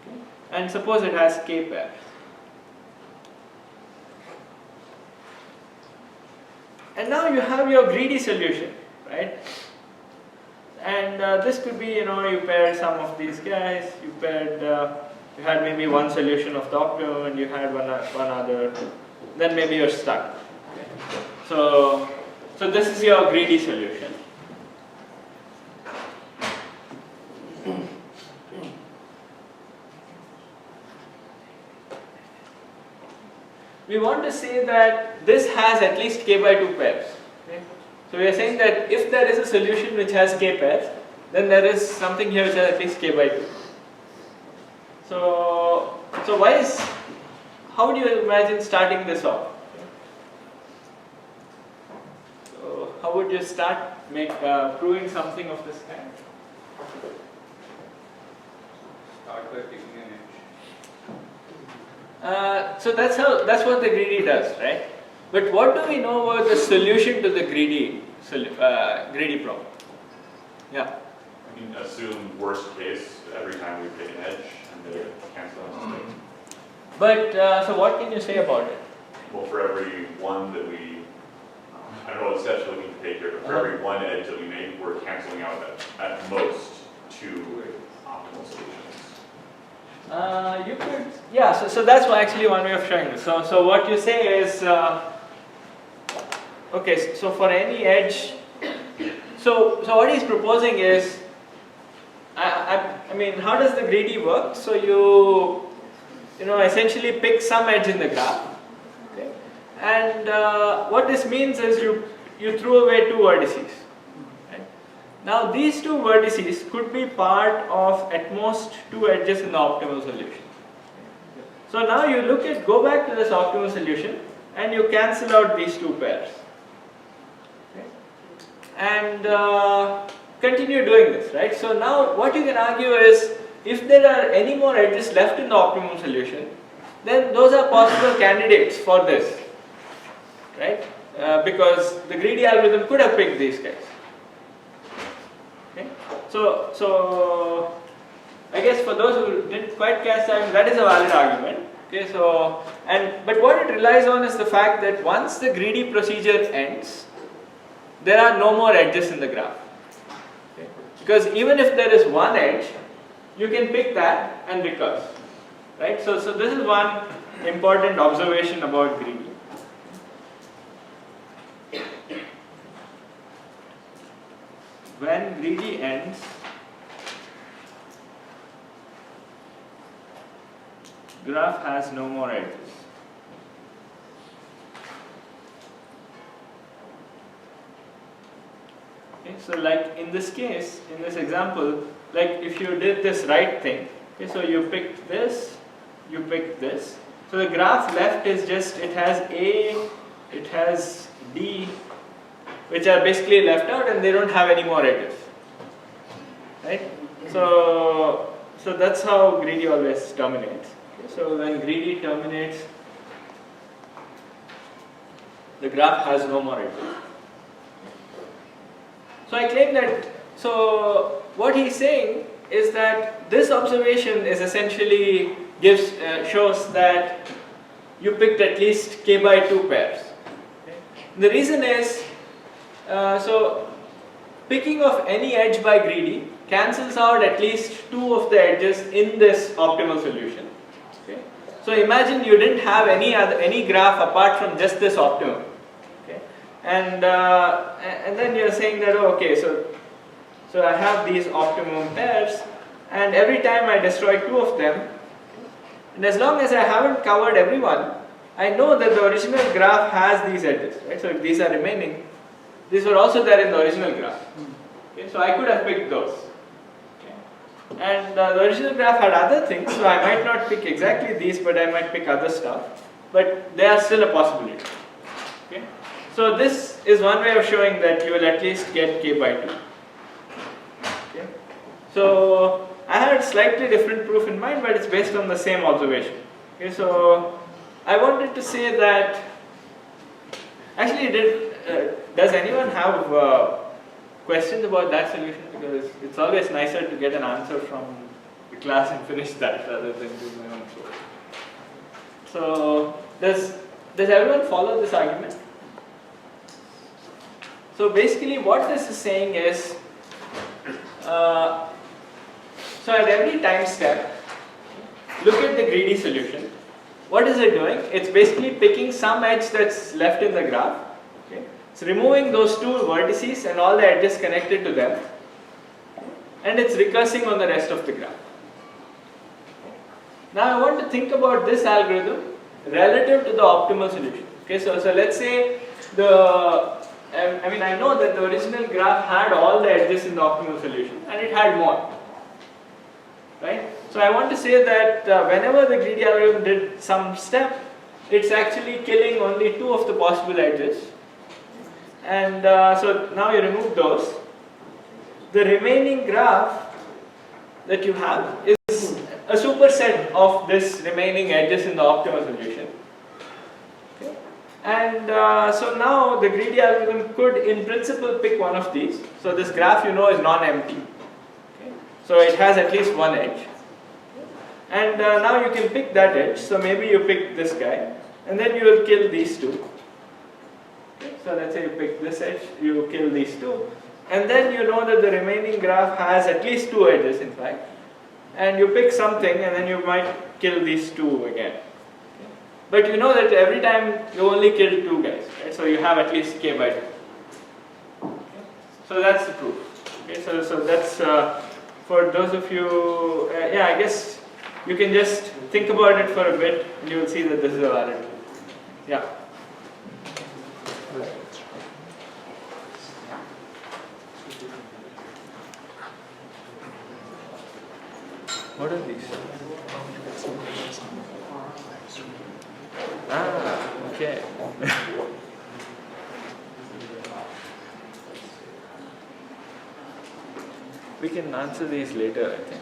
Okay. And suppose it has k pairs. And now you have your greedy solution, right? And this could be, you paired some of these guys, you had maybe one solution of the optimum and you had one other, then maybe you're stuck. Okay. So this is your greedy solution. We want to say that this has at least k by 2 pairs. Okay. So we are saying that if there is a solution which has k pairs, then there is something here which has at least k by 2. So how do you imagine starting this off? So how would you start proving something of this kind? Start by taking an edge. So that's what the greedy does, right? But what do we know about the solution to the greedy problem? Yeah. I mean, assume worst case every time we pick an edge and then cancel out. But so what can you say about it? Well, for every one that I don't know what steps we're looking to take here, but for every one edge that we make, we're canceling out at most 2 optimal solutions. You could, yeah. So that's actually one way of showing this. So what you say is. Okay, so for any edge, so what he's proposing is, I mean, how does the greedy work? So you essentially pick some edge in the graph, okay, and what this means is you throw away 2 vertices. Right? Now these 2 vertices could be part of at most 2 edges in the optimal solution. So now you go back to this optimal solution and you cancel out these 2 pairs. And continue doing this, right? So now what you can argue is, if there are any more edges left in the optimum solution, then those are possible candidates for this, right? Because the greedy algorithm could have picked these guys. Okay? So I guess for those who didn't quite catch that is a valid argument. Okay, but what it relies on is the fact that once the greedy procedure ends, there are no more edges in the graph. Because even if there is one edge, you can pick that and recurse, right? So this is one important observation about greedy. When greedy ends, graph has no more edges. Okay, so like in this case, in this example, like if you did this right thing, okay, so you picked this, you picked this. So the graph left is just, it has A, it has D, which are basically left out and they don't have any more edges, right? So that's how greedy always terminates. Okay, so when greedy terminates, the graph has no more edges. So I claim that, so what he's saying is that this observation is essentially shows that you picked at least k by 2 pairs. Okay. The reason is, so picking of any edge by greedy cancels out at least 2 of the edges in this optimal solution. Okay. So imagine you didn't have any graph apart from just this optimum. Okay. And then you're saying that, oh, okay, so I have these optimum pairs, and every time I destroy 2 of them, and as long as I haven't covered everyone, I know that the original graph has these edges, right? So if these are remaining, these were also there in the original graph. Okay, so I could have picked those. Okay. And the original graph had other things, so I might not pick exactly these, but I might pick other stuff. But they are still a possibility. Okay. So this is one way of showing that you will at least get k by 2. Okay. So I had a slightly different proof in mind, but it's based on the same observation. Okay, so I wanted to say that, actually does anyone have questions about that solution? Because it's always nicer to get an answer from the class and finish that rather than do my own source. So does everyone follow this argument? So basically what this is saying is, so at every time step, look at the greedy solution. What is it doing? It's basically picking some edge that's left in the graph. Okay? It's removing those 2 vertices and all the edges connected to them, and it's recursing on the rest of the graph. Now I want to think about this algorithm relative to the optimal solution. Okay, so let's say I know that the original graph had all the edges in the optimal solution, and it had more. Right? So I want to say that whenever the greedy algorithm did some step, it's actually killing only 2 of the possible edges. And so now you remove those. The remaining graph that you have is a superset of this remaining edges in the optimal solution. Okay. And so now the greedy algorithm could in principle pick one of these. So this graph is non-empty. So it has at least one edge. And now you can pick that edge. So maybe you pick this guy, and then you will kill these 2. Okay. So let's say you pick this edge, you kill these 2. And then you know that the remaining graph has at least 2 edges in fact. And you pick something, and then you might kill these 2 again. Okay. But you know that every time you only kill 2 guys. Right? So you have at least k by 2. Okay. So that's the proof. Okay. So that's... for those of you, I guess you can just think about it for a bit, and you will see that this is a valid proof. Yeah. What are these? Okay. We can answer these later, I think.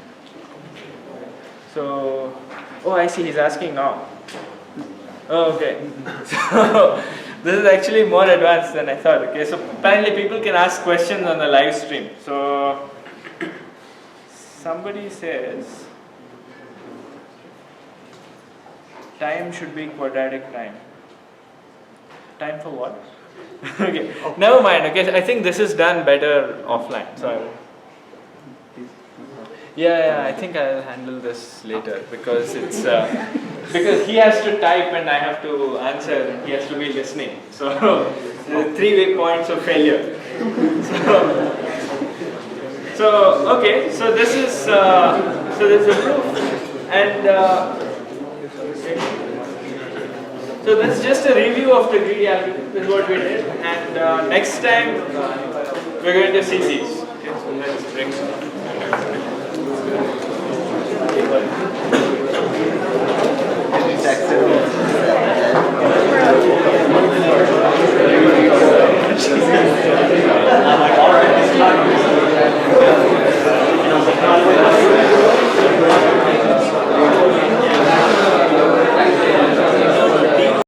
So, I see, he's asking now. Oh, okay. So, this is actually more advanced than I thought. Okay, so apparently people can ask questions on the live stream. So, somebody says, time should be quadratic time. Time for what? Okay, never mind. Okay, I think this is done better offline. So Yeah, I think I'll handle this later because it's because he has to type and I have to answer and he has to be listening. So there are 3 points of failure. So okay, so this is so this is a proof, and so that's just a review of the greedy algorithm. This is what we did, and next time we're going to see these. Okay, so let's bring.